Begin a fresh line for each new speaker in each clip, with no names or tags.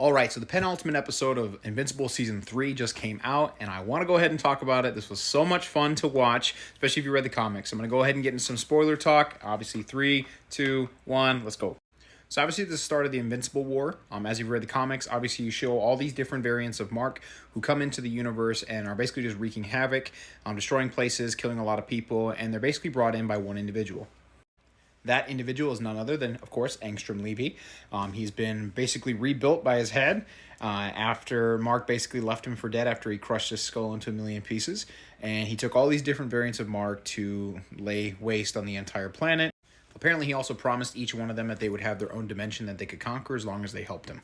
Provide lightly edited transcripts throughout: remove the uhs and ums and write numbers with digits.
All right, so the penultimate episode of Invincible Season 3 just came out, and I want to go ahead and talk about it. This was so much fun to watch, especially if you read the comics. I'm going to go ahead and get into some spoiler talk. Obviously, 3, 2, 1, let's go. So obviously, this is the start of the Invincible War. As you've read the comics, obviously you show all these different variants of Mark who come into the universe and are basically just wreaking havoc, destroying places, killing a lot of people, and they're basically brought in by one individual. That individual is none other than, of course, Angstrom Levy. He's been basically rebuilt by his head after Mark basically left him for dead after he crushed his skull into a million pieces. And he took all these different variants of Mark to lay waste on the entire planet. Apparently, he also promised each one of them that they would have their own dimension that they could conquer as long as they helped him.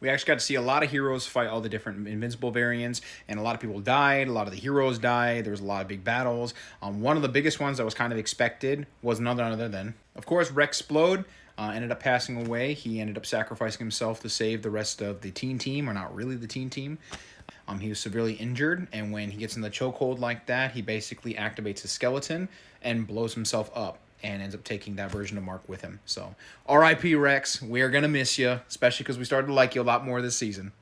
We actually got to see a lot of heroes fight all the different Invincible variants, and a lot of people died. A lot of the heroes died. There was a lot of big battles. One of the biggest ones that was kind of expected was none other than, of course, Rexplode. Ended up passing away. He ended up sacrificing himself to save the rest of the teen team, or not really the teen team. He was severely injured, and when he gets in the chokehold like that, he basically activates his skeleton and blows himself up, and ends up taking that version of Mark with him. So, R.I.P. Rex, we are going to miss you, especially because we started to like you a lot more this season.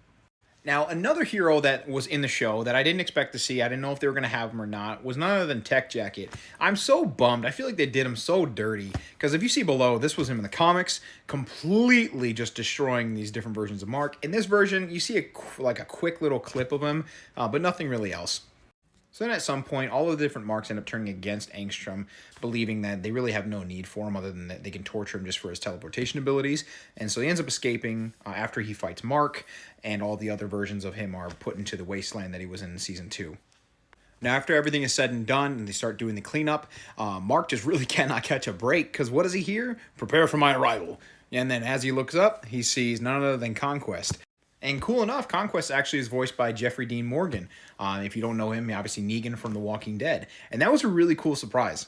Now, another hero that was in the show that I didn't expect to see, I didn't know if they were going to have him or not, was none other than Tech Jacket. I'm so bummed. I feel like they did him so dirty. Because if you see below, this was him in the comics, completely just destroying these different versions of Mark. In this version, you see a quick little clip of him, but nothing really else. So then at some point, all of the different Marks end up turning against Angstrom, believing that they really have no need for him other than that they can torture him just for his teleportation abilities. And so he ends up escaping after he fights Mark, and all the other versions of him are put into the wasteland that he was in Season 2. Now, after everything is said and done, and they start doing the cleanup, Mark just really cannot catch a break, because what does he hear? Prepare for my arrival. And then as he looks up, he sees none other than Conquest. And cool enough, Conquest actually is voiced by Jeffrey Dean Morgan. If you don't know him, obviously Negan from The Walking Dead. And that was a really cool surprise.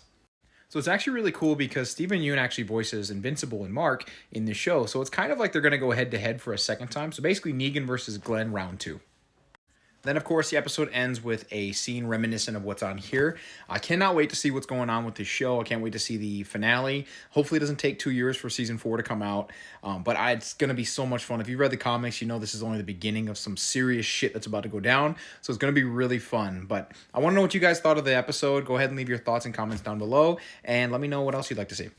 So it's actually really cool because Stephen Yeun actually voices Invincible and Mark in the show. So it's kind of like they're going to go head-to-head for a second time. So basically Negan versus Glenn round 2. Then, of course, the episode ends with a scene reminiscent of what's on here. I cannot wait to see what's going on with this show. I can't wait to see the finale. Hopefully it doesn't take 2 years for Season 4 to come out. But it's going to be so much fun. If you've read the comics, you know this is only the beginning of some serious shit that's about to go down. So it's going to be really fun. But I want to know what you guys thought of the episode. Go ahead and leave your thoughts and comments down below. And let me know what else you'd like to see.